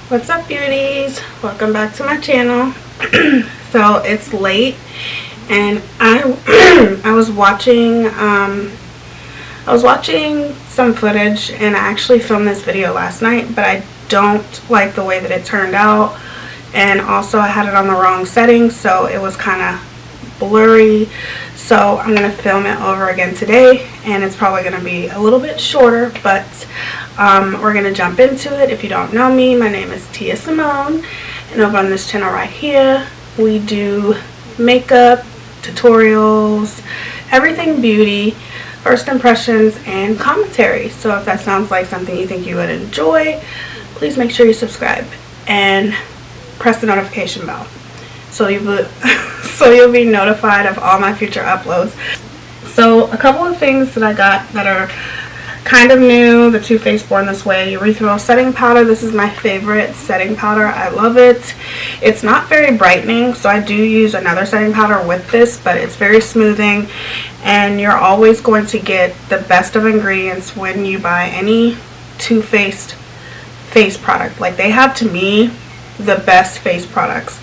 What's up, beauties? Welcome back to my channel. So it's late and I was watching some footage, and I actually filmed this video last night, but I don't like the way that it turned out, and also I had it on the wrong setting, so it was kind of blurry. So I'm going to film it over again today, and it's probably going to be a little bit shorter, but we're going to jump into it. If you don't know me, my name is Teaya Symone, and over on this channel right here, we do makeup, tutorials, everything beauty, first impressions, and commentary. So if that sounds like something you think you would enjoy, please make sure you subscribe and press the notification bell so you'll be notified of all my future uploads. So a couple of things that I got that are kind of new: the Too Faced Born This Way Urethral Setting Powder. This is my favorite setting powder. I love it. It's not very brightening, so I do use another setting powder with this, but it's very smoothing, and you're always going to get the best of ingredients when you buy any Too Faced face product. Like, they have, to me, the best face products,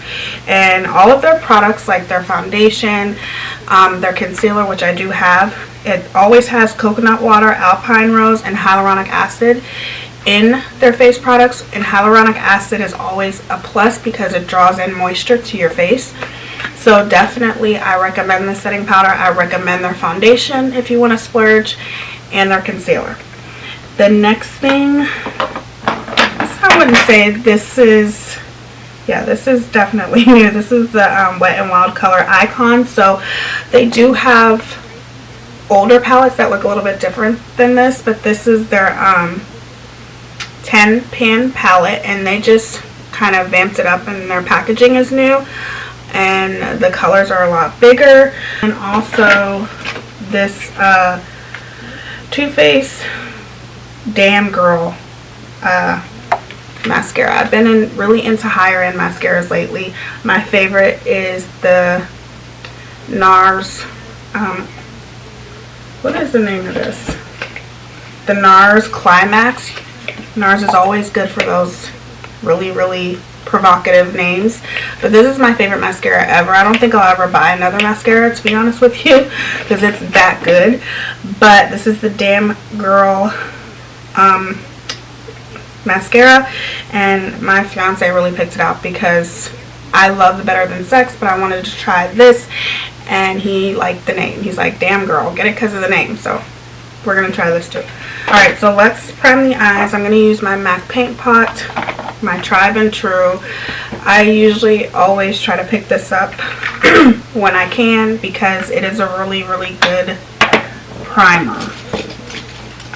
and all of their products, like their foundation, their concealer, which I do have, it always has coconut water, alpine rose, and hyaluronic acid in their face products, and hyaluronic acid is always a plus because it draws in moisture to your face. So definitely I recommend this setting powder. I recommend their foundation if you want to splurge, and their concealer. The next thing, I wouldn't say this is, yeah, this is definitely new. This is the Wet n Wild Color Icon. So they do have older palettes that look a little bit different than this, but this is their 10 pan palette, and they just kind of vamped it up, and their packaging is new, and the colors are a lot bigger. And also this Too Faced Damn Girl mascara. I've been really into higher end mascaras lately. My favorite is the NARS, what is the name of this? The NARS Climax. NARS is always good for those really provocative names, but this is my favorite mascara ever. I don't think I'll ever buy another mascara, to be honest with you, because it's that good. But this is the Damn Girl mascara, and my fiance really picked it out because I love the Better Than Sex, but I wanted to try this, and he liked the name. He's like, damn girl, get it because of the name. So we're gonna try this too. Alright, so let's prime the eyes. I'm gonna use my MAC paint pot, my tried and true. I usually always try to pick this up when I can, because it is a really good primer,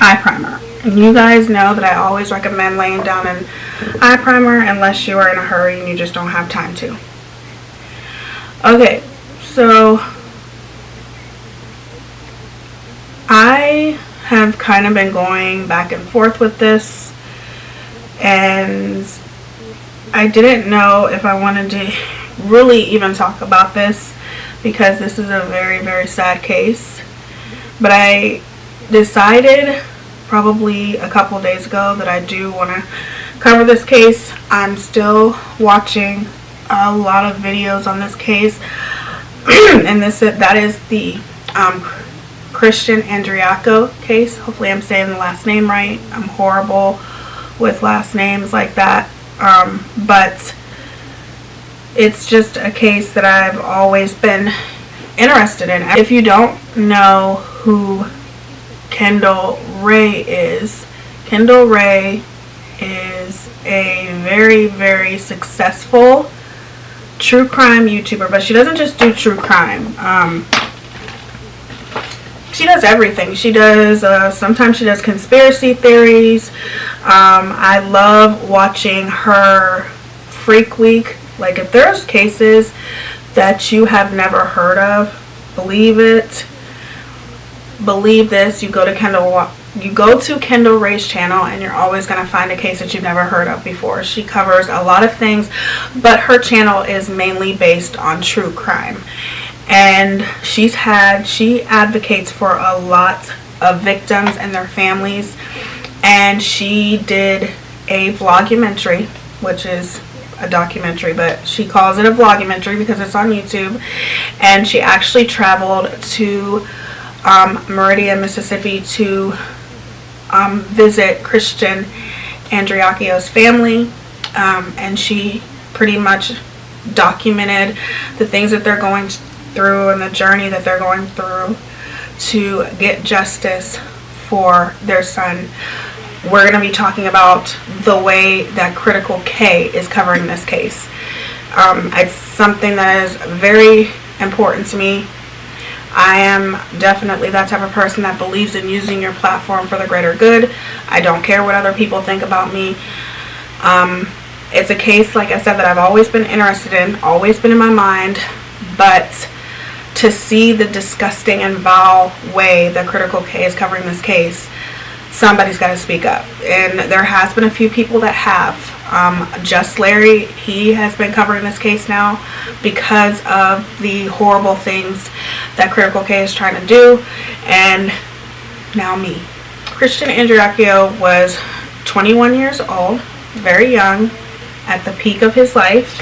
eye primer. And you guys know that I always recommend laying down an eye primer unless you are in a hurry and you just don't have time to. Okay, so I have kind of been going back and forth with this, and I didn't know if I wanted to really even talk about this, because this is a very sad case. But I decided probably a couple days ago that I do want to cover this case. I'm still watching a lot of videos on this case, and that is the Christian Andriaco case. Hopefully I'm saying the last name right. I'm horrible with last names like that, but it's just a case that I've always been interested in. If you don't know who Kendall Rae is, Kendall Rae is a very successful true crime YouTuber, but she doesn't just do true crime. She does everything. She does, sometimes she does conspiracy theories. I love watching her Freak Week. Like, if there's cases that you have never heard of, believe it, believe this, you go to Kendall Rae's channel, and you're always going to find a case that you've never heard of before. She covers a lot of things, but her channel is mainly based on true crime, and she advocates for a lot of victims and their families, and she did a vlogumentary which is a documentary, but she calls it a vlogumentary because it's on YouTube. And she actually traveled to Meridian, Mississippi to visit Christian Andreacchio's family, and she pretty much documented the things that they're going through and the journey that they're going through to get justice for their son. We're going to be talking about the way that Critical K is covering this case. It's something that is very important to me. I am definitely that type of person that believes in using your platform for the greater good. I don't care what other people think about me. It's a case, like I said, that I've always been interested in, always been in my mind, but to see the disgusting and vile way that Critical K is covering this case, somebody's got to speak up. And there has been a few people that have. Just Larry, he has been covering this case now because of the horrible things that Critical K is trying to do. And now me. Christian Andreacchio was 21 years old, very young, at the peak of his life.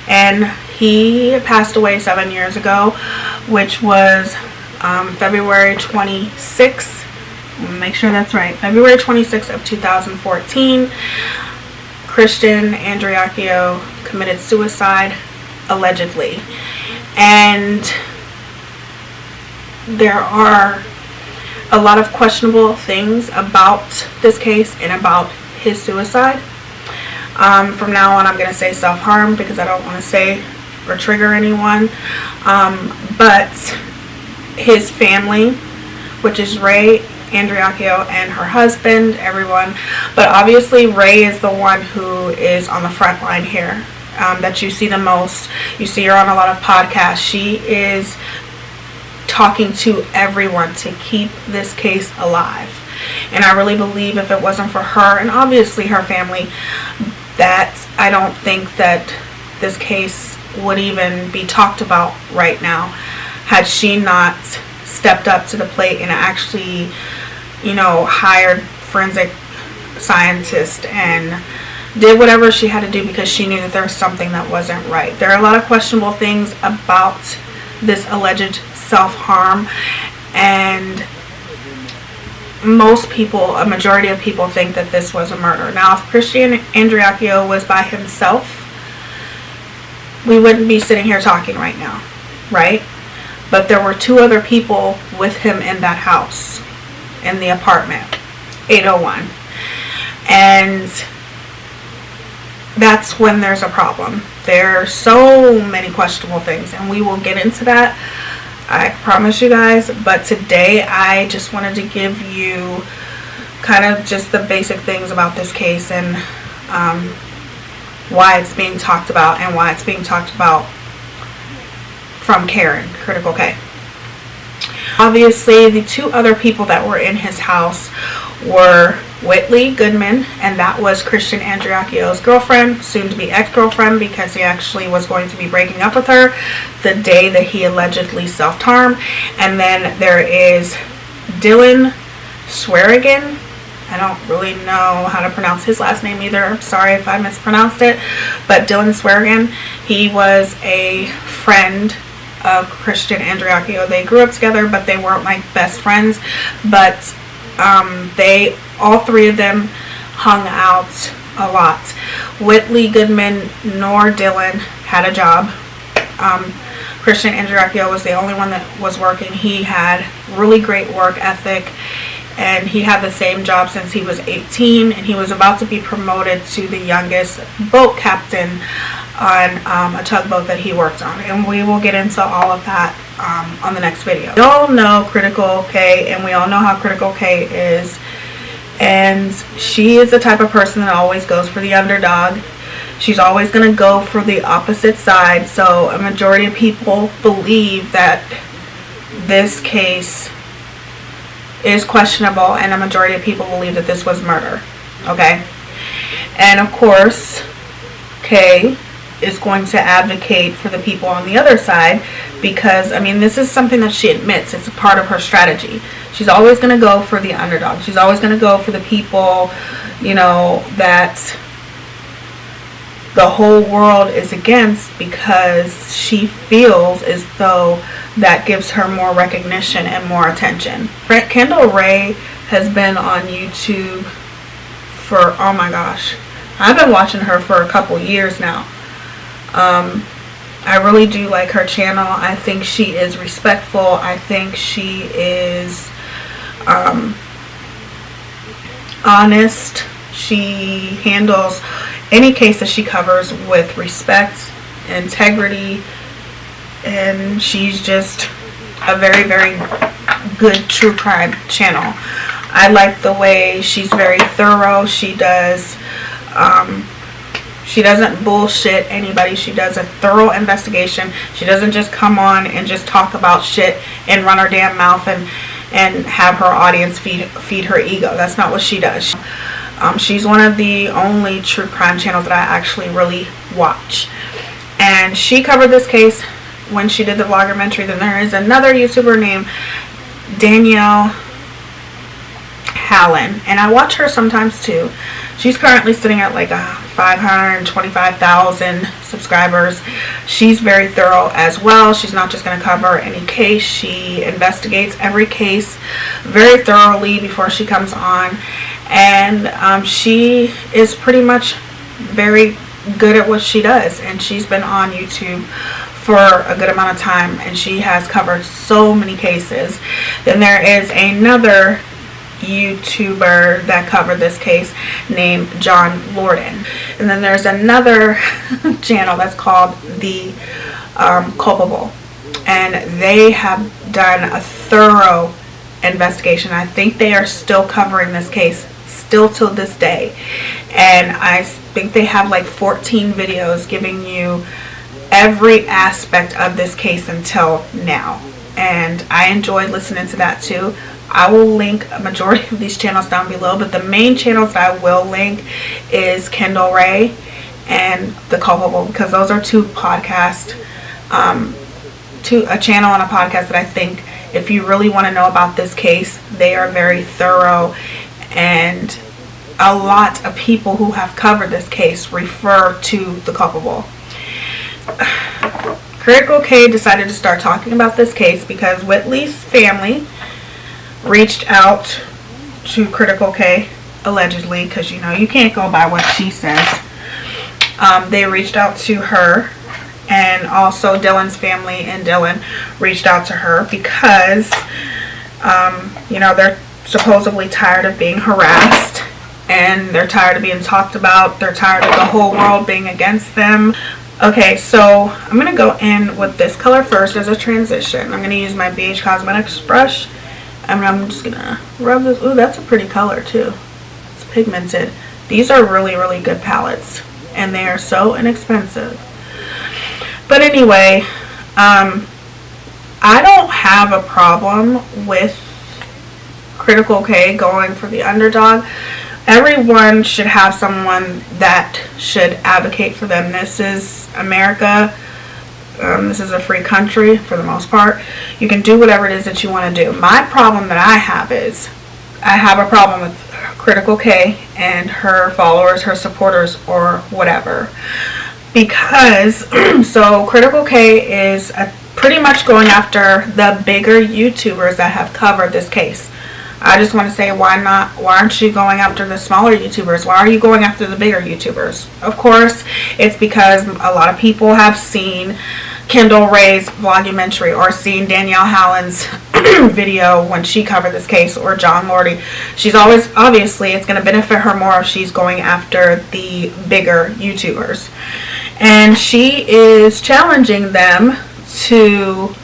And he passed away 7 years ago, which was February 26th. Make sure that's right. February 26th of 2014. Christian Andreacchio committed suicide, allegedly. And there are a lot of questionable things about this case and about his suicide. From now on, I'm going to say self-harm because I don't want to say or trigger anyone. But his family, which is Ray Andreacchio and her husband, everyone, but obviously Ray is the one who is on the front line here, that you see the most. You see her on a lot of podcasts. She is talking to everyone to keep this case alive, and I really believe if it wasn't for her and obviously her family, that I don't think that this case would even be talked about right now had she not stepped up to the plate and actually, you know, hired forensic scientists and did whatever she had to do because she knew that there was something that wasn't right. There are a lot of questionable things about this alleged self-harm, and most people, a majority of people, think that this was a murder. Now, if Christian Andreacchio was by himself, we wouldn't be sitting here talking right now, right? But there were two other people with him in that house, in the apartment, 801. And that's when there's a problem. There are so many questionable things, and we will get into that, I promise you guys. But today I just wanted to give you kind of just the basic things about this case and why it's being talked about, and why it's being talked about from Karen, Critical K. Obviously, the two other people that were in his house were Whitley Goodman, and that was Christian Andreacchio's girlfriend, soon to be ex-girlfriend, because he actually was going to be breaking up with her the day that he allegedly self-harmed. And then there is Dylan Swearigan. I don't really know how to pronounce his last name either. I'm sorry if I mispronounced it. But Dylan Swearigan, he was a friend of Christian Andreacchio. They grew up together, but they weren't like best friends. But they, all three of them, hung out a lot. Whitley Goodman nor Dylan had a job. Christian Andreacchio was the only one that was working. He had really great work ethic, and he had the same job since he was 18, and he was about to be promoted to the youngest boat captain on a tugboat that he worked on, and we will get into all of that on the next video. We all know Critical K, and we all know how Critical K is, and she is the type of person that always goes for the underdog. She's always going to go for the opposite side. So a majority of people believe that this case is questionable, and a majority of people believe that this was murder. Okay? And of course, Kay is going to advocate for the people on the other side, because, I mean, this is something that she admits. It's a part of her strategy. She's always going to go for the underdog. She's always going to go for the people, you know, that the whole world is against, because she feels as though that gives her more recognition and more attention. Kendall Rae has been on YouTube for, oh my gosh, I've been watching her for a couple years now. I really do like her channel. I think she is respectful. I think she is honest. She handles any case that she covers with respect, integrity, and she's just a very, very good true crime channel. I like the way she's very thorough. She doesn't bullshit anybody. She does a thorough investigation. She doesn't just come on and just talk about shit and run her damn mouth and have her audience feed her ego. That's not what she does. She's one of the only true crime channels that I actually really watch. And she covered this case when she did the vloggermentary. Then there is another YouTuber named Danielle Hallen, and I watch her sometimes too. She's currently sitting at like 525,000 subscribers. She's very thorough as well. She's not just going to cover any case. She investigates every case very thoroughly before she comes on, and she is pretty much very good at what she does, and she's been on YouTube for a good amount of time, and she has covered so many cases. Then there is another YouTuber that covered this case named John Lorden, and then there's another channel that's called The Culpable, and they have done a thorough investigation. I think they are still covering this case still till this day, and I think they have like 14 videos giving you every aspect of this case until now, and I enjoyed listening to that too. I will link a majority of these channels down below, but the main channels that I will link is Kendall Rae and The Culpable, because those are two podcasts, a channel and a podcast that I think if you really want to know about this case, they are very thorough, and a lot of people who have covered this case refer to The Culpable. Critical K decided to start talking about this case because Whitley's family reached out to Critical K, allegedly, because you know you can't go by what she says. They reached out to her, and also Dylan's family and Dylan reached out to her because you know, they're supposedly tired of being harassed, and they're tired of being talked about. They're tired of the whole world being against them. Okay, so I'm going to go in with this color first as a transition. I'm going to use my BH Cosmetics brush, and I'm just going to rub this. Ooh, that's a pretty color too. It's pigmented. These are really, really good palettes, and they are so inexpensive. But anyway, I don't have a problem with Critical K going for the underdog. Everyone should have someone that should advocate for them. This is America. This is a free country for the most part. You can do whatever it is that you want to do. My problem that I have is I have a problem with Critical K and her followers, her supporters, or whatever. Because, so Critical K is pretty much going after the bigger YouTubers that have covered this case. I just want to say, why aren't you going after the smaller YouTubers? Why are you going after the bigger YouTubers? Of course, it's because a lot of people have seen Kendall Rae's vlogumentary or seen Danielle Hallen's video when she covered this case, or John Lordy. She's always, obviously, it's going to benefit her more if she's going after the bigger YouTubers. And she is challenging them to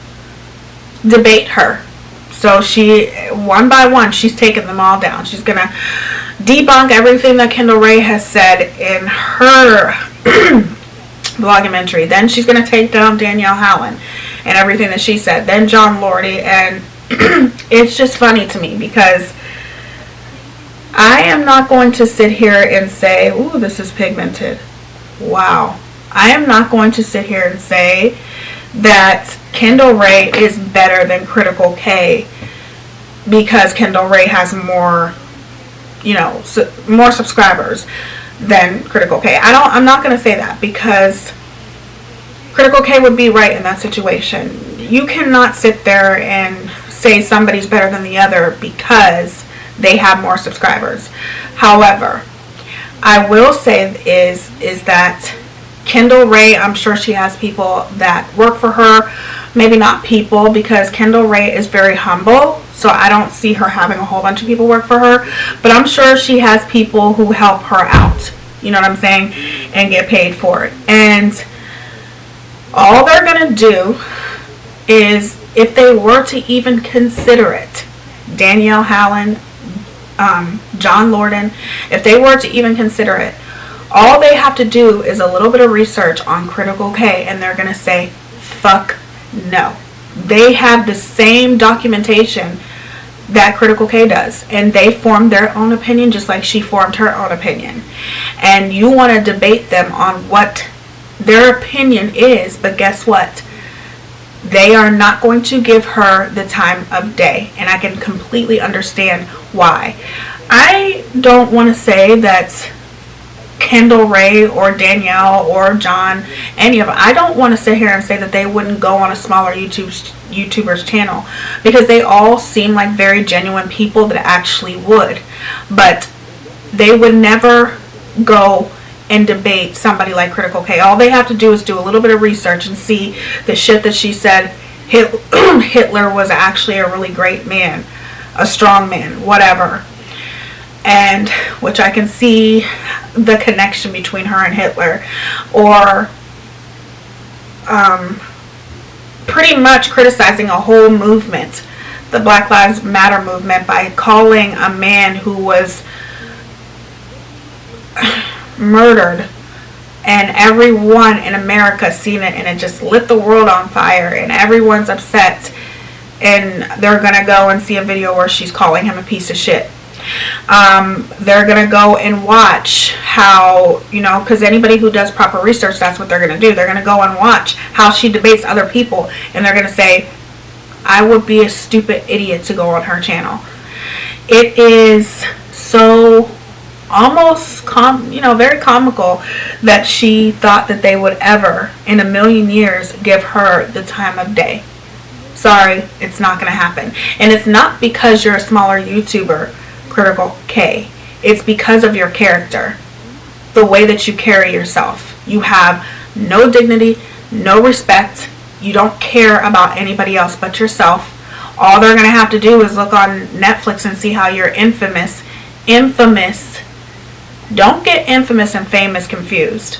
debate her. So she, one by one, she's taking them all down. She's going to debunk everything that Kendall Rae has said in her vlogumentary. Then she's going to take down Danielle Hallen and everything that she said. Then John Lordy. And it's just funny to me because I am not going to sit here and say, ooh, this is pigmented. Wow. I am not going to sit here and say that Kendall Rae is better than Critical K because Kendall Rae has more, you know, more subscribers. than Critical K. I'm not going to say that, because Critical K would be right in that situation. You cannot sit there and say somebody's better than the other because they have more subscribers. However, I will say is that Kendall Rae, I'm sure she has people that work for her. Maybe not people, because Kendall Rae is very humble, so I don't see her having a whole bunch of people work for her. But I'm sure she has people who help her out, you know what I'm saying, and get paid for it. And all they're going to do is, if they were to even consider it, Danielle Hallen, John Lorden, if they were to even consider it, all they have to do is a little bit of research on Critical K, and they're going to say, fuck no. They have the same documentation that Critical K does, and they formed their own opinion just like she formed her own opinion. And you want to debate them on what their opinion is, but guess what? They are not going to give her the time of day, and I can completely understand why. I don't want to say that Kendall Rae or Danielle or John, any of them, I don't want to sit here and say that they wouldn't go on a smaller YouTuber's channel, because they all seem like very genuine people that actually would. But they would never go and debate somebody like Critical K. All they have to do is do a little bit of research and see the shit that she said Hitler was actually a really great man, a strong man, whatever. And which I can see the connection between her and Hitler. Or pretty much criticizing a whole movement, the Black Lives Matter movement, by calling a man who was murdered, and everyone in America seen it, and it just lit the world on fire, and everyone's upset, and they're gonna go and see a video where she's calling him a piece of shit. They're gonna go and watch how, you know, because anybody who does proper research, that's what they're gonna do. They're gonna go and watch how she debates other people, and they're gonna say, I would be a stupid idiot to go on her channel. It is so almost very comical that she thought that they would ever in a million years give her the time of day. Sorry, it's not going to happen. And it's not because you're a smaller YouTuber, Critical K. It's because of your character, the way that you carry yourself. You have no dignity, no respect. You don't care about anybody else but yourself. All they're going to have to do is look on Netflix and see how you're infamous. Don't get infamous and famous confused.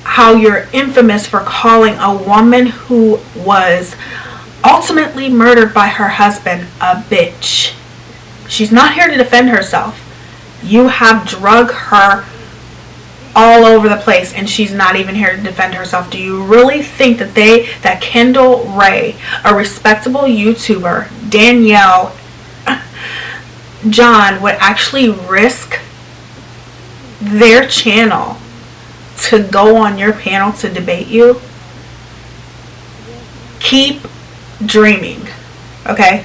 How you're infamous for calling a woman who was ultimately murdered by her husband a bitch. She's not here to defend herself. You have drug her all over the place, and she's not even here to defend herself. Do you really think that Kendall Rae, a respectable YouTuber, Danielle, John, would actually risk their channel to go on your panel to debate you? Keep dreaming, okay?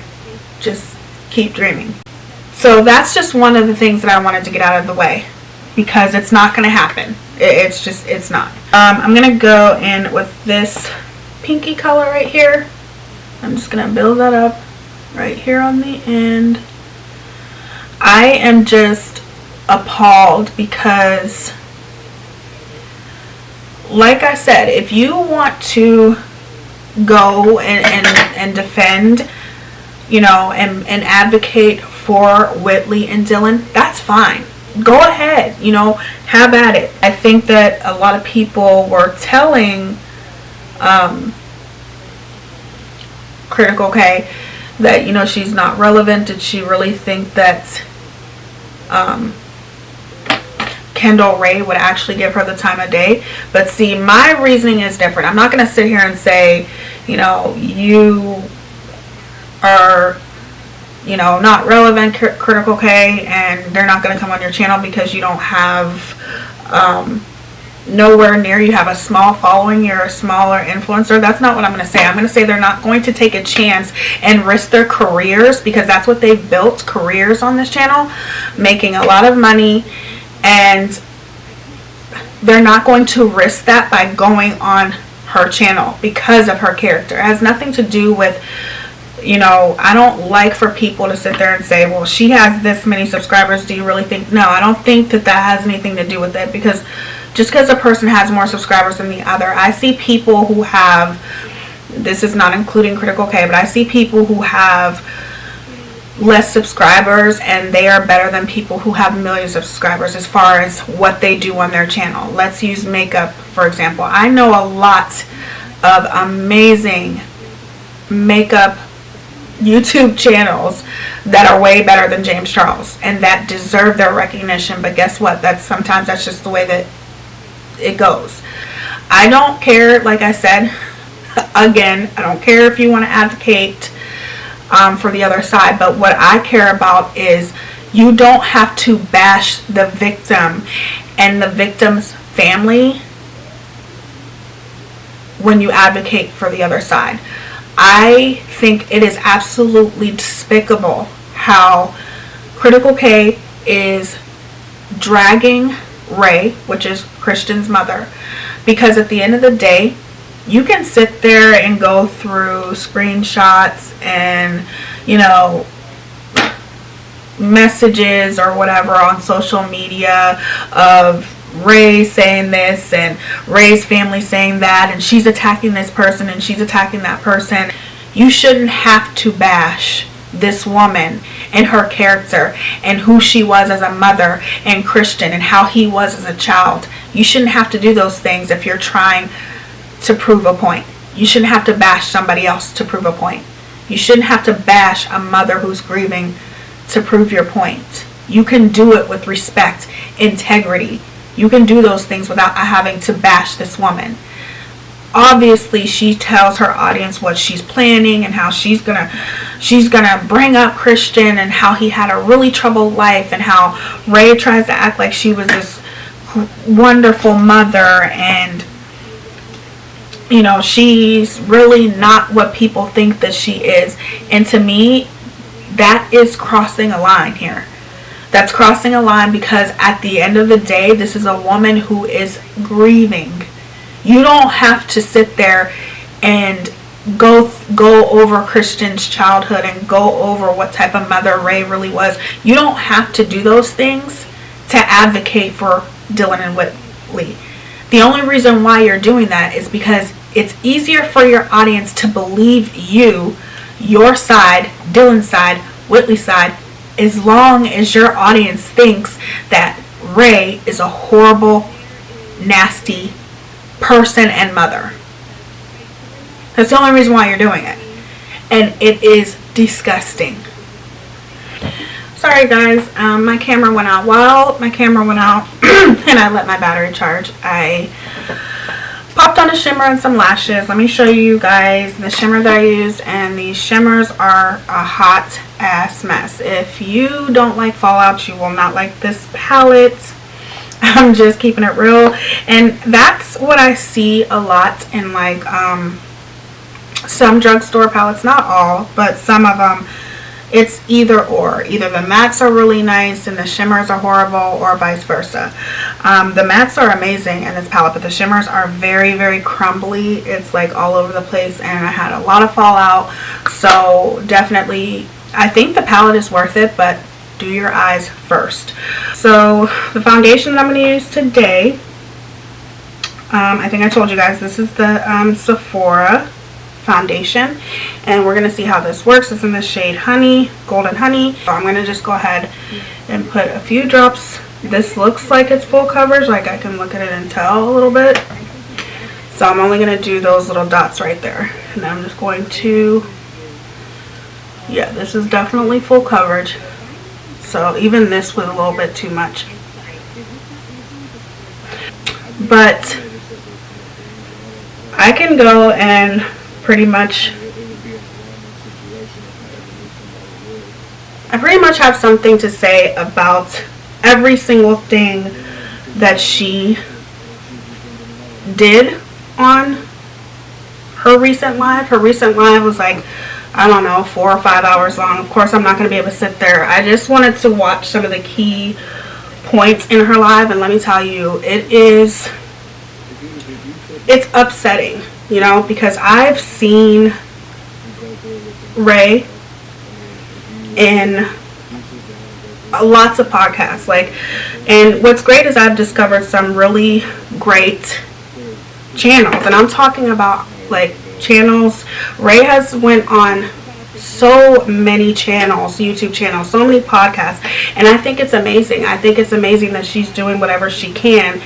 Just keep dreaming. So that's just one of the things that I wanted to get out of the way, because it's not going to happen. It's not. I'm going to go in with this pinky color right here. I'm just going to build that up right here on the end. I am just appalled because, like I said, if you want to go and defend, you know, and advocate for Whitley and Dylan, that's fine. Go ahead, you know, have at it. I think that a lot of people were telling Critical K that, you know, she's not relevant. Did she really think that Kendall Rae would actually give her the time of day? But see, my reasoning is different. I'm not going to sit here and say, you know, you are, you know, not relevant, Critical K, and they're not going to come on your channel because you don't have nowhere near, you have a small following, you're a smaller influencer. That's not what I'm going to say. I'm going to say they're not going to take a chance and risk their careers, because that's what they've built, careers on this channel, making a lot of money, and they're not going to risk that by going on her channel because of her character. It has nothing to do with, you know, I don't like for people to sit there and say, well, she has this many subscribers, do you really think? No, I don't think that that has anything to do with it, because just because a person has more subscribers than the other, I see people who have, this is not including Critical K, but I see people who have less subscribers and they are better than people who have millions of subscribers as far as what they do on their channel. Let's use makeup for example. I know a lot of amazing makeup YouTube channels that are way better than James Charles and that deserve their recognition, but guess what, sometimes that's just the way that it goes. I don't care, like I said again, I don't care if you want to advocate for the other side, but what I care about is you don't have to bash the victim and the victim's family when you advocate for the other side. I think it is absolutely despicable how Critical K is dragging Ray, which is Christian's mother, because at the end of the day, you can sit there and go through screenshots and, you know, messages or whatever on social media of Ray saying this and Ray's family saying that, and she's attacking this person and she's attacking that person. You shouldn't have to bash this woman and her character and who she was as a mother and Christian and how he was as a child. You shouldn't have to do those things if you're trying to prove a point. You shouldn't have to bash somebody else to prove a point. You shouldn't have to bash a mother who's grieving to prove your point. You can do it with respect, integrity. You can do those things without having to bash this woman. Obviously, she tells her audience what she's planning and how she's gonna bring up Christian and how he had a really troubled life and how Ray tries to act like she was this wonderful mother, and you know, she's really not what people think that she is. And to me, that is crossing a line here. That's crossing a line, because at the end of the day, this is a woman who is grieving. You don't have to sit there and go over Christian's childhood and go over what type of mother Ray really was. You don't have to do those things to advocate for Dylan and Whitley. The only reason why you're doing that is because it's easier for your audience to believe you, your side, Dylan's side, Whitley's side, as long as your audience thinks that Ray is a horrible, nasty person and mother. That's the only reason why you're doing it. And it is disgusting. Sorry guys, my camera went out. While my camera went out and I let my battery charge, I popped on a shimmer and some lashes. Let me show you guys the shimmer that I used, and these shimmers are a hot ass mess. If you don't like fallout, you will not like this palette. I'm just keeping it real, and that's what I see a lot in like some drugstore palettes, not all, but some of them. It's either or. Either the mattes are really nice and the shimmers are horrible, or vice versa. The mattes are amazing in this palette, but the shimmers are very, very crumbly. It's like all over the place, and I had a lot of fallout. So definitely, I think the palette is worth it, but do your eyes first. So the foundation that I'm going to use today, I think I told you guys, this is the Sephora foundation, and we're going to see how this works. It's in the shade Honey, Golden Honey. So I'm going to just go ahead and put a few drops. This looks like it's full coverage, like I can look at it and tell a little bit. So I'm only going to do those little dots right there, and then I'm just going to, yeah, this is definitely full coverage. So even this was a little bit too much, but I can go and pretty much have something to say about every single thing that she did on her recent live. Her recent live was like, I don't know, 4 or 5 hours long. Of course, I'm not going to be able to sit there. I just wanted to watch some of the key points in her life, and let me tell you, it's upsetting, you know, because I've seen Ray in lots of podcasts, like, and what's great is I've discovered some really great channels, and I'm talking about like channels. Ray has went on so many channels, YouTube channels, so many podcasts, and I think it's amazing. I think it's amazing that she's doing whatever she can,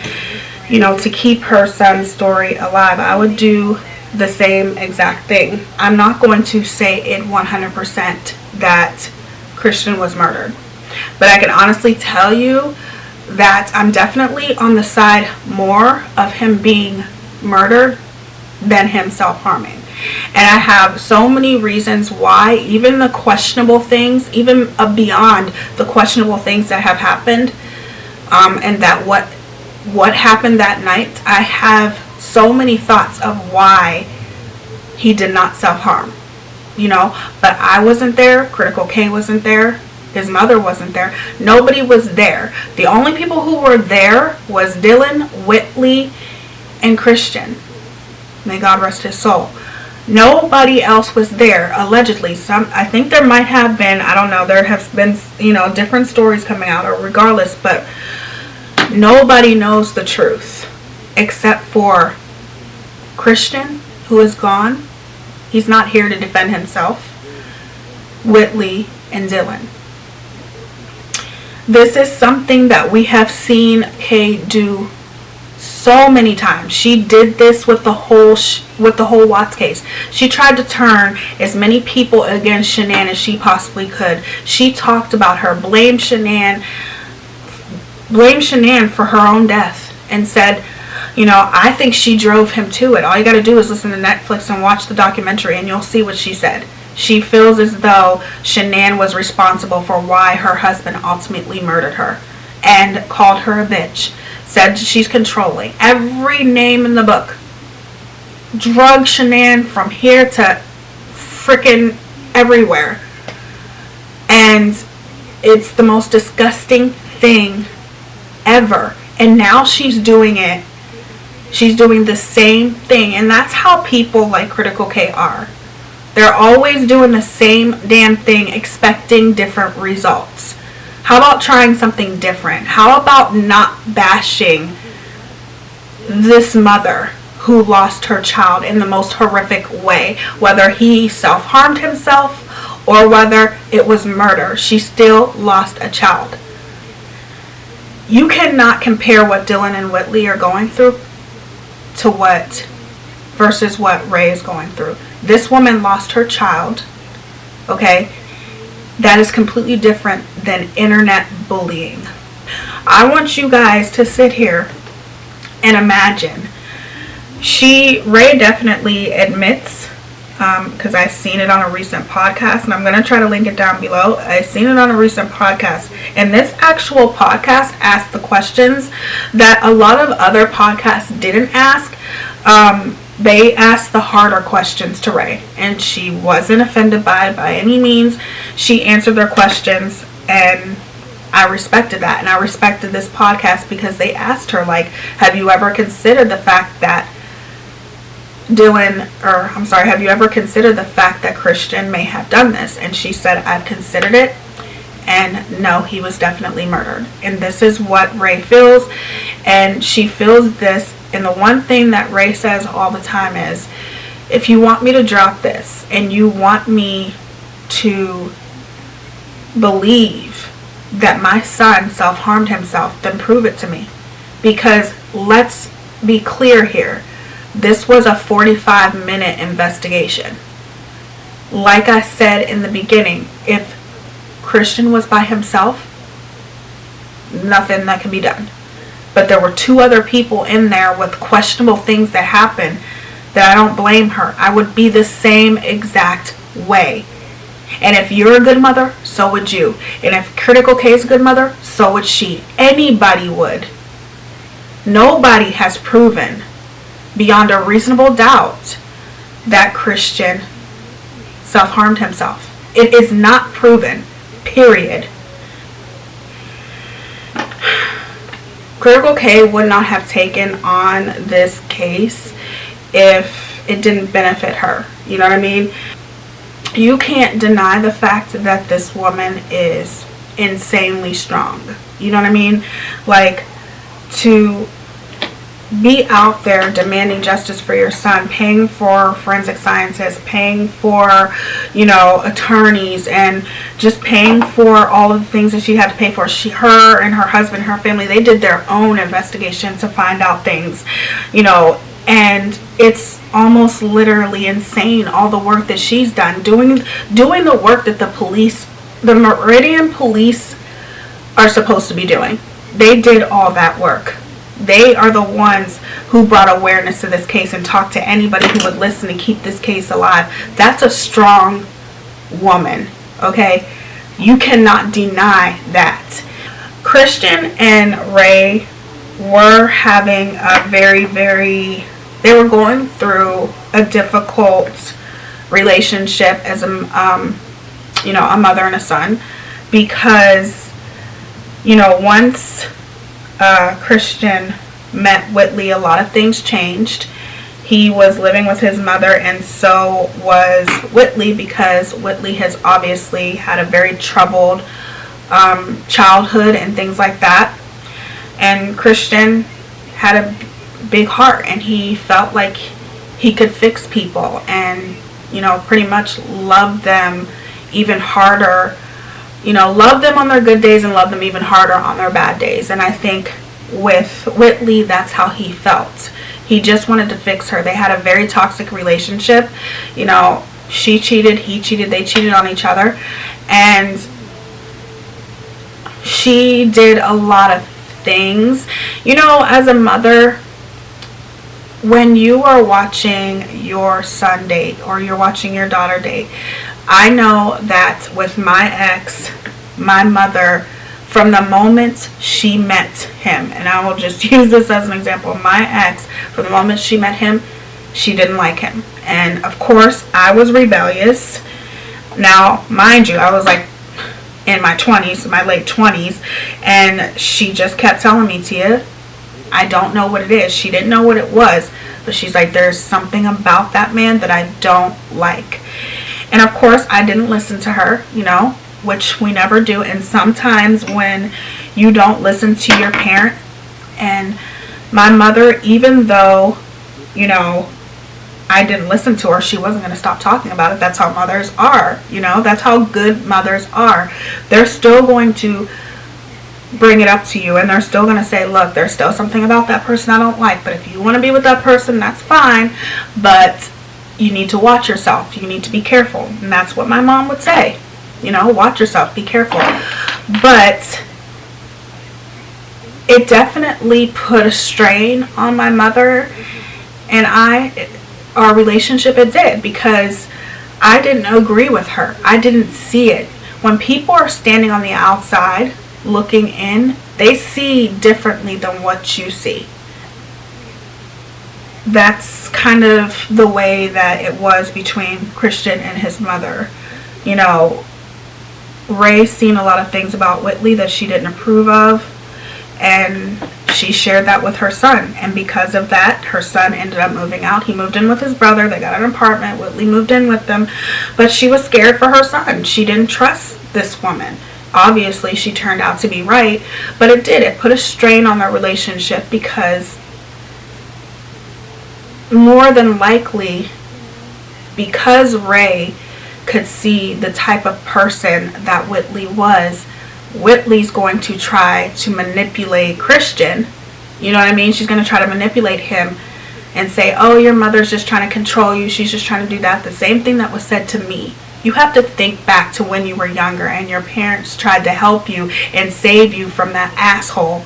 you know, to keep her son's story alive. I would do the same exact thing. I'm not going to say it 100% that Christian was murdered, but I can honestly tell you that I'm definitely on the side more of him being murdered than him self-harming. And I have so many reasons why, even the questionable things, even beyond the questionable things that have happened, and that what happened that night, I have so many thoughts of why he did not self-harm, you know. But I wasn't there, Critical K wasn't there, his mother wasn't there, nobody was there. The only people who were there was Dylan, Whitley, and Christian. May God rest his soul. Nobody else was there, allegedly. I think there might have been, I don't know, there have been, you know, different stories coming out, or regardless, but nobody knows the truth except for Christian, who is gone. He's not here to defend himself. Whitley and Dylan. This is something that we have seen Kay do so many times. She did this with the whole Watts case. She tried to turn as many people against Shanann as she possibly could. She talked about her, blamed Shanann for her own death, and said, you know, I think she drove him to it. All you got to do is listen to Netflix and watch the documentary, and you'll see what she said. She feels as though Shanann was responsible for why her husband ultimately murdered her, and called her a bitch. Said she's controlling. Every name in the book. Drug Shanann from here to freaking everywhere. And it's the most disgusting thing ever. And now she's doing it. She's doing the same thing. And that's how people like Critical K are. They're always doing the same damn thing, expecting different results. How about trying something different? How about not bashing this mother who lost her child in the most horrific way? Whether he self-harmed himself or whether it was murder, she still lost a child. You cannot compare what Dylan and Whitley are going through to versus what Ray is going through. This woman lost her child, okay? That is completely different than internet bullying. I want you guys to sit here and imagine. Ray definitely admits, because I've seen it on a recent podcast, and I'm going to try to link it down below. I've seen it on a recent podcast, and this actual podcast asked the questions that a lot of other podcasts didn't ask. They asked the harder questions to Ray, and she wasn't offended by any means. She answered their questions, and I respected that. And I respected this podcast because they asked her, like, have you ever considered the fact that have you ever considered the fact that Christian may have done this? And she said, I've considered it, and no, he was definitely murdered. And this is what Ray feels, and she feels this. And the one thing that Ray says all the time is, if you want me to drop this and you want me to believe that my son self-harmed himself, then prove it to me. Because let's be clear here. This was a 45-minute investigation. Like I said in the beginning, if Christian was by himself, nothing that can be done. But there were 2 other people in there with questionable things that happened that I don't blame her. I would be the same exact way. And if you're a good mother, so would you. And if Critical K is a good mother, so would she. Anybody would. Nobody has proven beyond a reasonable doubt that Christian self-harmed himself. It is not proven. Period. Critical K would not have taken on this case if it didn't benefit her. You know what I mean? You can't deny the fact that this woman is insanely strong. You know what I mean? Like, to be out there demanding justice for your son, paying for forensic scientists, paying for, you know, attorneys, and just paying for all of the things that she had to pay for. Her and her husband, her family, they did their own investigation to find out things, you know, and it's almost literally insane, all the work that she's done, doing the work that the Meridian police are supposed to be doing. They did all that work. They are the ones who brought awareness to this case and talked to anybody who would listen to keep this case alive. That's a strong woman, okay? You cannot deny that. Christian and Ray were having a they were going through a difficult relationship as a mother and a son, because, you know, once Christian met Whitley, a lot of things changed. He was living with his mother, and so was Whitley, because Whitley has obviously had a very troubled childhood and things like that. And Christian had a big heart, and he felt like he could fix people and, you know, pretty much love them even harder. You know, love them on their good days and love them even harder on their bad days. And I think with Whitley, that's how he felt. He just wanted to fix her. They had a very toxic relationship. You know, she cheated, he cheated, they cheated on each other. And she did a lot of things. You know, as a mother, when you are watching your son date or you're watching your daughter date, I know that with my ex, my mother, from the moment she met him, and I will just use this as an example, my ex, from the moment she met him, she didn't like him. And of course, I was rebellious. Now, mind you, I was like in my 20s, my late 20s, and she just kept telling me, Tia, I don't know what it is. She didn't know what it was, but she's like, there's something about that man that I don't like. And of course, I didn't listen to her, you know, which we never do. And sometimes when you don't listen to your parent, and my mother, even though, you know, I didn't listen to her, she wasn't going to stop talking about it. That's how mothers are, you know, that's how good mothers are. They're still going to bring it up to you, and they're still going to say, look, there's still something about that person I don't like, but if you want to be with that person, that's fine, but you need to watch yourself. You need to be careful. And that's what my mom would say. You know, watch yourself, be careful. But it definitely put a strain on my mother and our relationship. It did, because I didn't agree with her. I didn't see it. When people are standing on the outside looking in, they see differently than what you see. That's kind of the way that it was between Christian and his mother. You know, Ray seen a lot of things about Whitley that she didn't approve of, and she shared that with her son, and because of that, her son ended up moving out. He moved in with his brother. They got an apartment. Whitley moved in with them, but she was scared for her son. She didn't trust this woman. Obviously, she turned out to be right, but it did. It put a strain on their relationship, because more than likely, because Ray could see the type of person that Whitley was, Whitley's going to try to manipulate Christian. You know what I mean? She's going to try to manipulate him and say, oh, your mother's just trying to control you. She's just trying to do that. The same thing that was said to me. You have to think back to when you were younger and your parents tried to help you and save you from that asshole,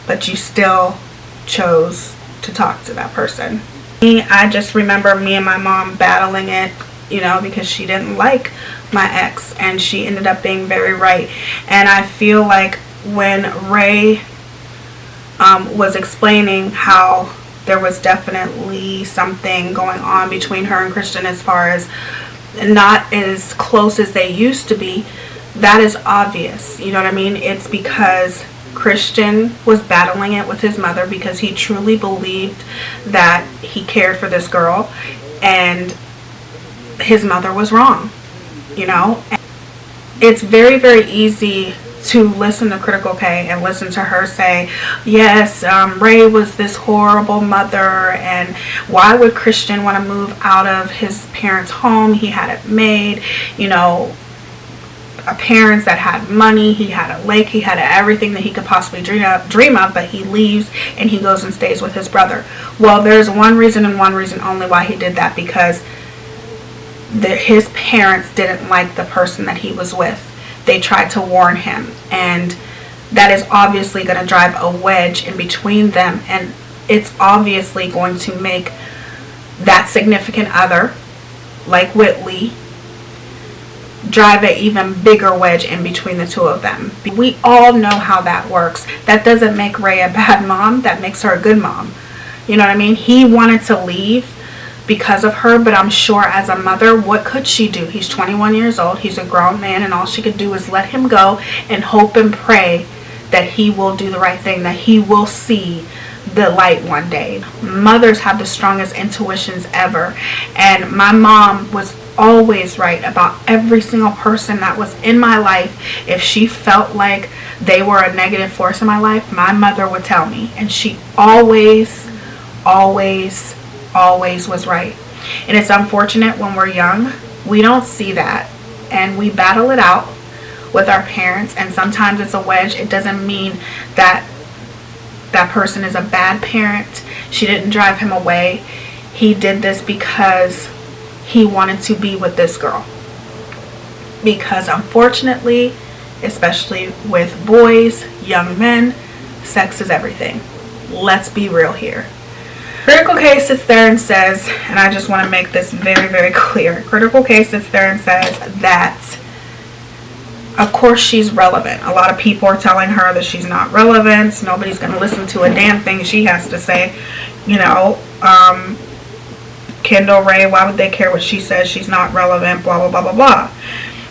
but you still chose to talk to that person. I just remember me and my mom battling it, you know, because she didn't like my ex, and she ended up being very right. And I feel like when Ray was explaining how there was definitely something going on between her and Christian, as far as not as close as they used to be, that is obvious. You know what I mean? It's because Christian was battling it with his mother because he truly believed that he cared for this girl, and his mother was wrong, you know. It's very, very easy to listen to Critical K and listen to her say, yes, Ray was this horrible mother, and why would Christian want to move out of his parents' home? He had it made, you know, parents that had money, he had a lake, he had everything that he could possibly dream of, but he leaves and he goes and stays with his brother. Well, there's one reason and one reason only why he did that, because his parents didn't like the person that he was with. They tried to warn him, and that is obviously going to drive a wedge in between them, and it's obviously going to make that significant other, like Whitley, drive an even bigger wedge in between the two of them. We all know how that works. That doesn't make Ray a bad mom. That makes her a good mom. You know what I mean? He wanted to leave because of her, but I'm sure as a mother, what could she do? He's 21 years old. He's a grown man, and all she could do is let him go and hope and pray that he will do the right thing, that he will see the light one day. Mothers have the strongest intuitions ever, and my mom was always right about every single person that was in my life. If she felt like they were a negative force in my life, my mother would tell me, and she always was right. And it's unfortunate when we're young, we don't see that, and we battle it out with our parents, and sometimes it's a wedge. It doesn't mean that that person is a bad parent. She didn't drive him away. He did this because he wanted to be with this girl. Because unfortunately, especially with boys, young men, sex is everything. Let's be real here. Critical K sits there and says, and I just want to make this very, very clear. Critical K sits there and says that, of course, she's relevant. A lot of people are telling her that she's not relevant. Nobody's going to listen to a damn thing she has to say. You know, Kendall, Ray, why would they care what she says? She's not relevant, blah, blah, blah, blah, blah.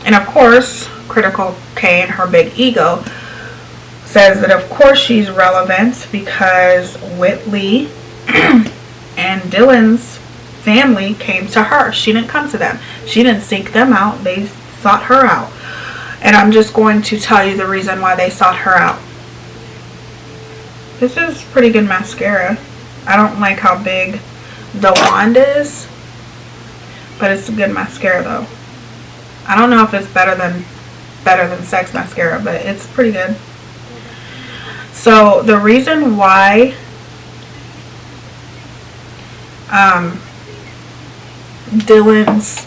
And of course, Critical K and her big ego says that of course she's relevant because Whitley and Dylan's family came to her. She didn't come to them. She didn't seek them out. They sought her out. And I'm just going to tell you the reason why they sought her out. This is pretty good mascara. I don't like how big the wand is, but it's a good mascara though. I don't know if it's better than Sex mascara, but it's pretty good. So the reason why Dylan's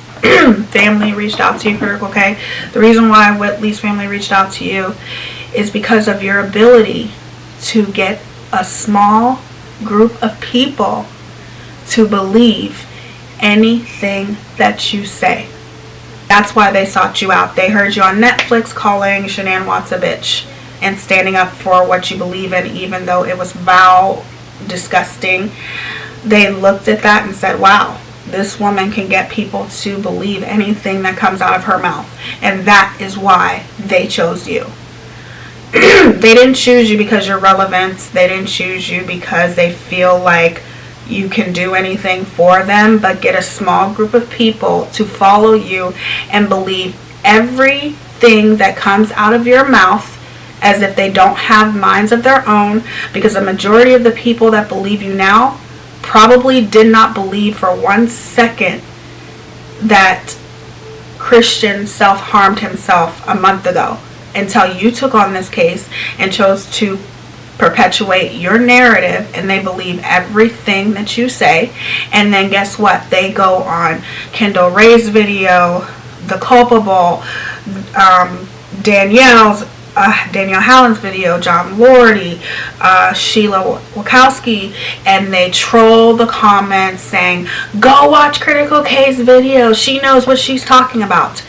family reached out to you, Critical K, the reason why Whitley's family reached out to you is because of your ability to get a small group of people to believe anything that you say. That's why they sought you out. They heard you on Netflix calling Shanann Watts a bitch and standing up for what you believe in, even though it was foul, disgusting. They looked at that and said, wow, this woman can get people to believe anything that comes out of her mouth. And that is why they chose you. They didn't choose you because you're relevant. They didn't choose you because they feel like you can do anything for them, but get a small group of people to follow you and believe everything that comes out of your mouth as if they don't have minds of their own, because the majority of the people that believe you now probably did not believe for 1 second that Christian self-harmed himself a month ago until you took on this case and chose to perpetuate your narrative, and they believe everything that you say. And then guess what? They go on Kendall Ray's video, The Culpable, Danielle Hallen's video, John Lordy, Sheila Wachowski, and they troll the comments saying, go watch Critical K's video, she knows what she's talking about.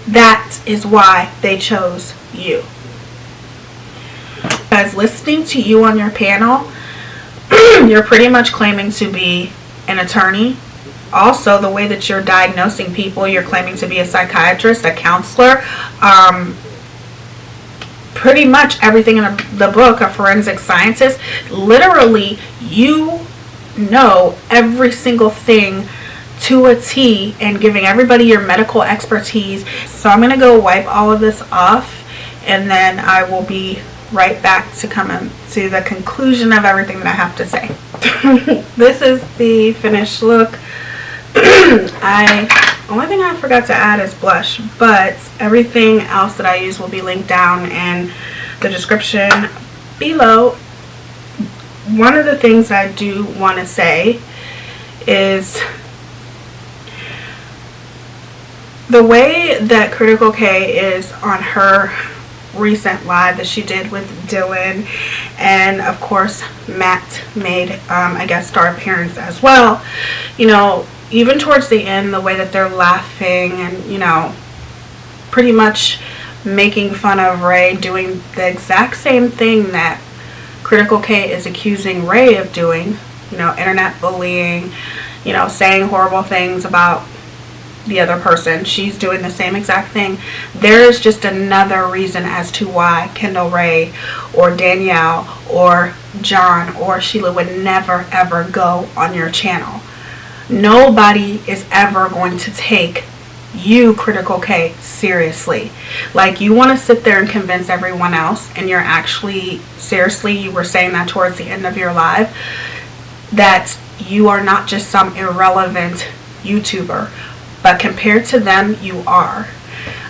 That is why they chose you. Because listening to you on your panel, you're pretty much claiming to be an attorney. Also, the way that you're diagnosing people, you're claiming to be a psychiatrist, a counselor. pretty much everything in the book, a forensic scientist, literally you know every single thing to a T and giving everybody your medical expertise. So I'm going to go wipe all of this off, and then I will be right back to come to the conclusion of everything that I have to say. This is the finished look. Only thing I forgot to add is blush, but everything else that I use will be linked down in the description below. One of the things I do want to say is the way that Critical K is on her recent live that she did with Dylan, and of course Matt made a guest star appearance as well. You know, even towards the end, the way that they're laughing and, you know, pretty much making fun of Ray, doing the exact same thing that Critical K is accusing Ray of doing, you know, internet bullying, you know, saying horrible things about the other person. She's doing the same exact thing. There is just another reason as to why Kendall Ray or Danielle or John or Sheila would never ever go on your channel. Nobody is ever going to take you, Critical K, seriously. Like, you want to sit there and convince everyone else, and you're actually, seriously, you were saying that towards the end of your live, that you are not just some irrelevant YouTuber, but compared to them, you are.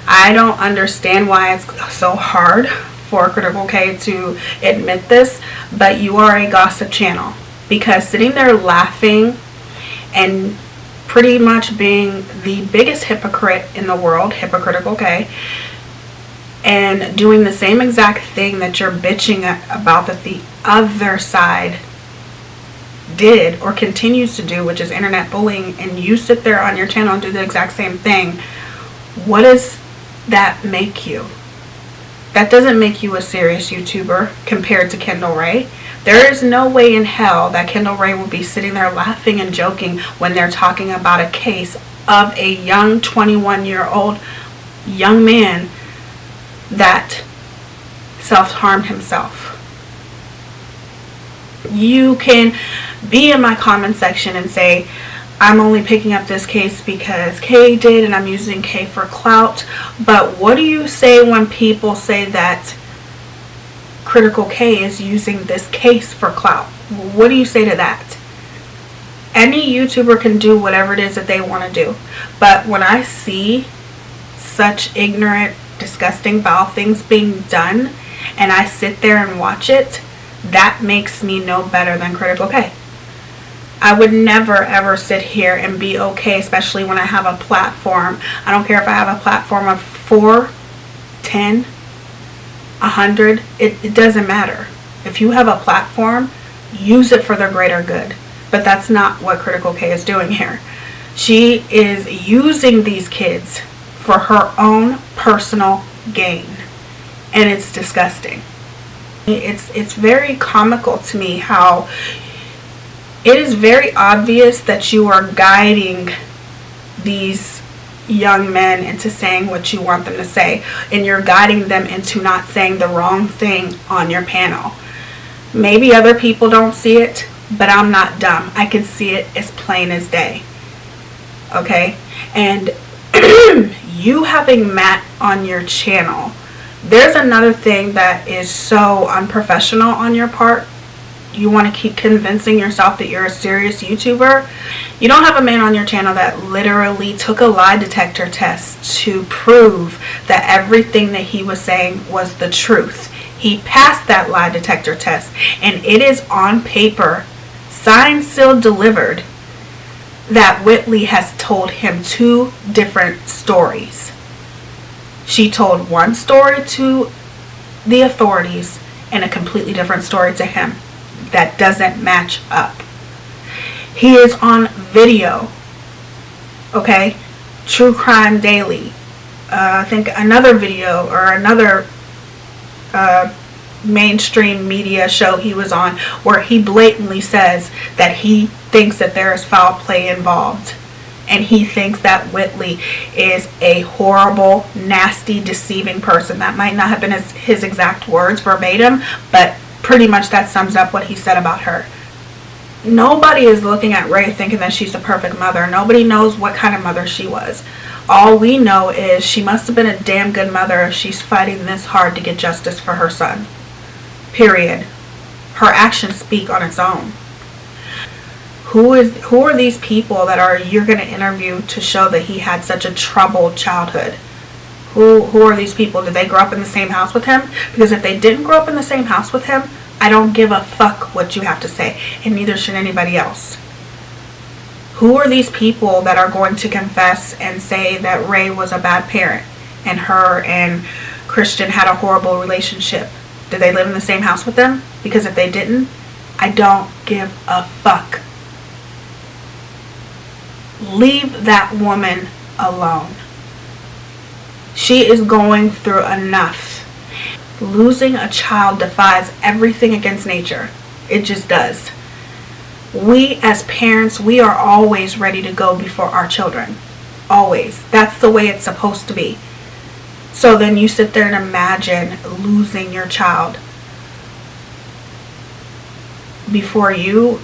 I don't understand why it's so hard for Critical K to admit this, but you are a gossip channel, because sitting there laughing and pretty much being the biggest hypocrite in the world, Hypocritical K, and doing the same exact thing that you're bitching about that the other side did or continues to do, which is internet bullying, and you sit there on your channel and do the exact same thing. What does that make you? That doesn't make you a serious YouTuber compared to Kendall Ray. There is no way in hell that Kendall Ray will be sitting there laughing and joking when they're talking about a case of a young 21-year-old young man that self-harmed himself. You can be in my comment section and say, I'm only picking up this case because K did and I'm using K for clout. But what do you say when people say that Critical K is using this case for clout? What do you say to that? Any YouTuber can do whatever it is that they want to do. But when I see such ignorant, disgusting, foul things being done, and I sit there and watch it, that makes me no better than Critical K. I would never ever sit here and be okay, especially when I have a platform. I don't care if I have a platform of 4, 10, 100. It doesn't matter. If you have a platform, use it for the greater good. But that's not what Critical K is doing here. She is using these kids for her own personal gain. And it's disgusting. It's very comical to me how it is very obvious that you are guiding these young men into saying what you want them to say, and you're guiding them into not saying the wrong thing on your panel. Maybe other people don't see it, but I'm not dumb. I can see it as plain as day. Okay? And you having Matt on your channel, there's another thing that is so unprofessional on your part. You want to keep convincing yourself that you're a serious YouTuber. You don't have a man on your channel that literally took a lie detector test to prove that everything that he was saying was the truth. He passed that lie detector test, and it is on paper, signed, sealed, delivered, that Whitley has told him 2 different stories. She told one story to the authorities and a completely different story to him. That doesn't match up. He is on video. Okay? True Crime Daily. I think another video or another mainstream media show he was on where he blatantly says that he thinks that there is foul play involved. and he thinks that Whitley is a horrible, nasty, deceiving person. That might not have been his exact words verbatim, but pretty much that sums up what he said about her. Nobody is looking at Ray thinking that she's a perfect mother. Nobody knows what kind of mother she was. All we know is she must have been a damn good mother if she's fighting this hard to get justice for her son. Period. Her actions speak on its own. Who are these people that you're going to interview to show that he had such a troubled childhood? Who are these people? Did they grow up in the same house with him? Because if they didn't grow up in the same house with him, I don't give a fuck what you have to say, and neither should anybody else. Who are these people that are going to confess and say that Ray was a bad parent and her and Christian had a horrible relationship? Did they live in the same house with them? Because if they didn't, I don't give a fuck. Leave that woman alone. She is going through enough. Losing a child defies everything against nature. It just does. We as parents, we are always ready to go before our children. Always. That's the way it's supposed to be. So then you sit there and imagine losing your child before you.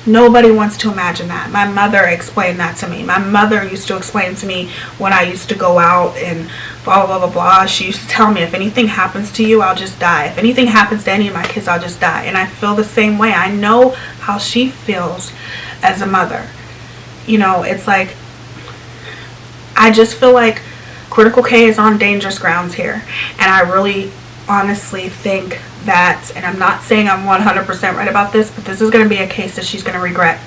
Nobody wants to imagine that. My mother explained that to me. My mother used to explain to me when I used to go out and blah, blah, blah, blah. She used to tell me, if anything happens to you, I'll just die. If anything happens to any of my kids, I'll just die. And I feel the same way. I know how she feels as a mother. You know, it's like, I just feel like Critical K is on dangerous grounds here. And I really honestly think that, and I'm not saying I'm 100% right about this, but this is going to be a case that she's going to regret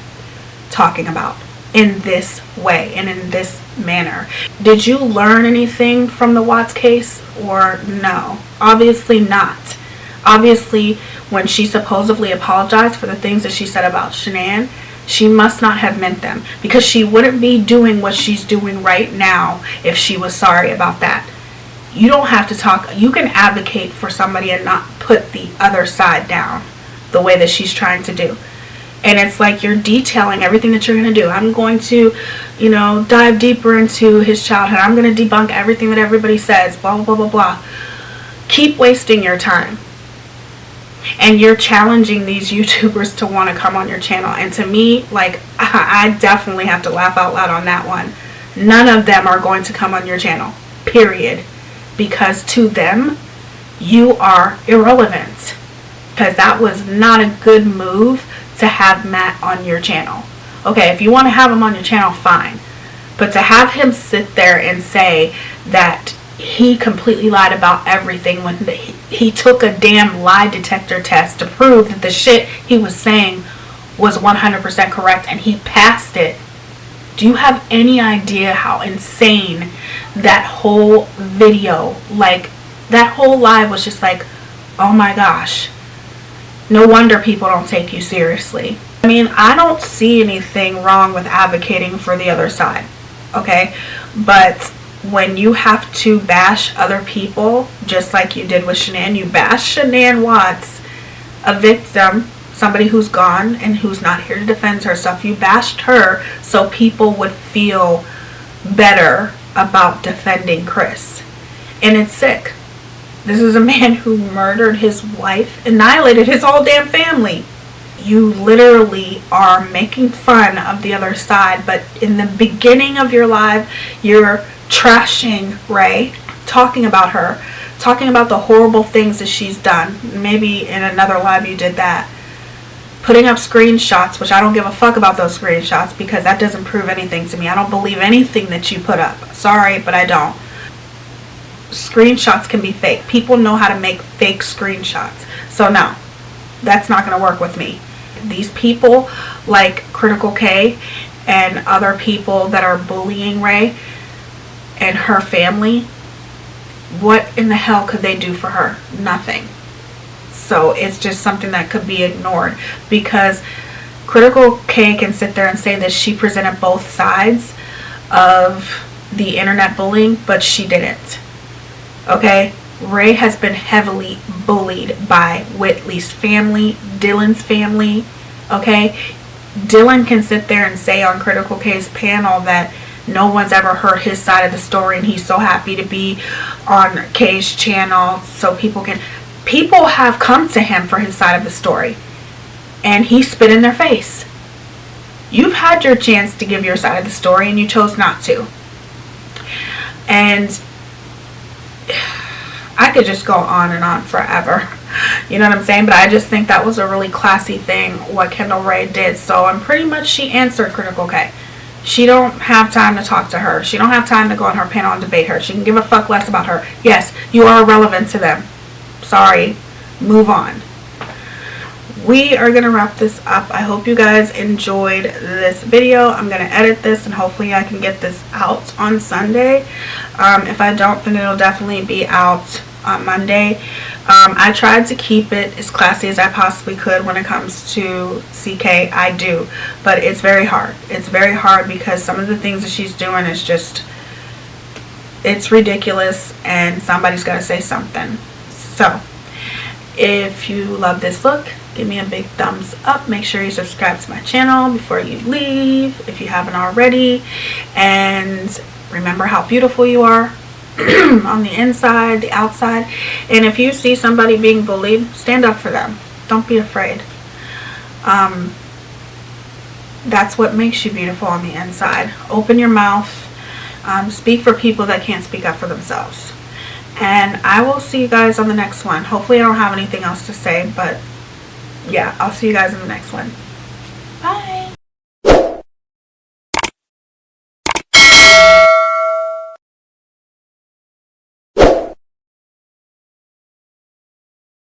talking about in this way and in this manner. Did you learn anything from the Watts case or no? Obviously not. Obviously, when she supposedly apologized for the things that she said about Shanann, she must not have meant them, because she wouldn't be doing what she's doing right now if she was sorry about that. You don't have to talk. You can advocate for somebody and not put the other side down the way that she's trying to do. And it's like you're detailing everything that you're going to do. I'm going to, dive deeper into his childhood. I'm going to debunk everything that everybody says, blah, blah, blah, blah, blah. Keep wasting your time. And you're challenging these YouTubers to want to come on your channel. And to me, like, I definitely have to laugh out loud on that one. None of them are going to come on your channel. Period. Because to them, you are irrelevant. Because that was not a good move to have Matt on your channel. Okay, if you want to have him on your channel, fine. But to have him sit there and say that he completely lied about everything when he took a damn lie detector test to prove that the shit he was saying was 100% correct and he passed it. Do you have any idea how insane that whole video, like that whole live was just like, oh my gosh. No wonder people don't take you seriously. I mean, I don't see anything wrong with advocating for the other side, okay? But when you have to bash other people, just like you did with Shanann, you bash Shanann Watts, a victim, somebody who's gone and who's not here to defend herself. You bashed her so people would feel better about defending Chris. And it's sick. This is a man who murdered his wife, annihilated his whole damn family. You literally are making fun of the other side, but in the beginning of your live, you're trashing Ray, talking about her, talking about the horrible things that she's done. Maybe in another live you did that. Putting up screenshots, which I don't give a fuck about those screenshots because that doesn't prove anything to me. I don't believe anything that you put up. Sorry, but I don't. Screenshots can be fake. People know how to make fake screenshots. So no, that's not going to work with me. These people like Critical K and other people that are bullying Ray and her family, what in the hell could they do for her? Nothing. So it's just something that could be ignored, because Critical K can sit there and say that she presented both sides of the internet bullying, but she didn't. Okay? Ray has been heavily bullied by Whitley's family, Dylan's family. Okay? Dylan can sit there and say on Critical Case panel that no one's ever heard his side of the story, and he's so happy to be on Kay's channel so people have come to him for his side of the story, and he spit in their face. You've had your chance to give your side of the story and you chose not to. And I could just go on and on forever. You know what I'm saying? But I just think that was a really classy thing what Kendall Rae did. So I'm pretty much, she answered Critical K. She don't have time to talk to her. She don't have time to go on her panel and debate her. She can give a fuck less about her. Yes, you are irrelevant to them. Sorry. Move on. We are going to wrap this up. I hope you guys enjoyed this video. I'm going to edit this and hopefully I can get this out on Sunday. If I don't, then it'll definitely be out on Monday. I tried to keep it as classy as I possibly could when it comes to CK. I do. But it's very hard. It's very hard because some of the things that she's doing is just, it's ridiculous, and somebody's got to say something. So, if you love this look, give me a big thumbs up. Make sure you subscribe to my channel before you leave if you haven't already. And remember how beautiful you are on the inside, the outside. And if you see somebody being bullied, stand up for them. Don't be afraid. That's what makes you beautiful on the inside. Open your mouth. Speak for people that can't speak up for themselves. And I will see you guys on the next one. Hopefully I don't have anything else to say, but yeah, I'll see you guys in the next one.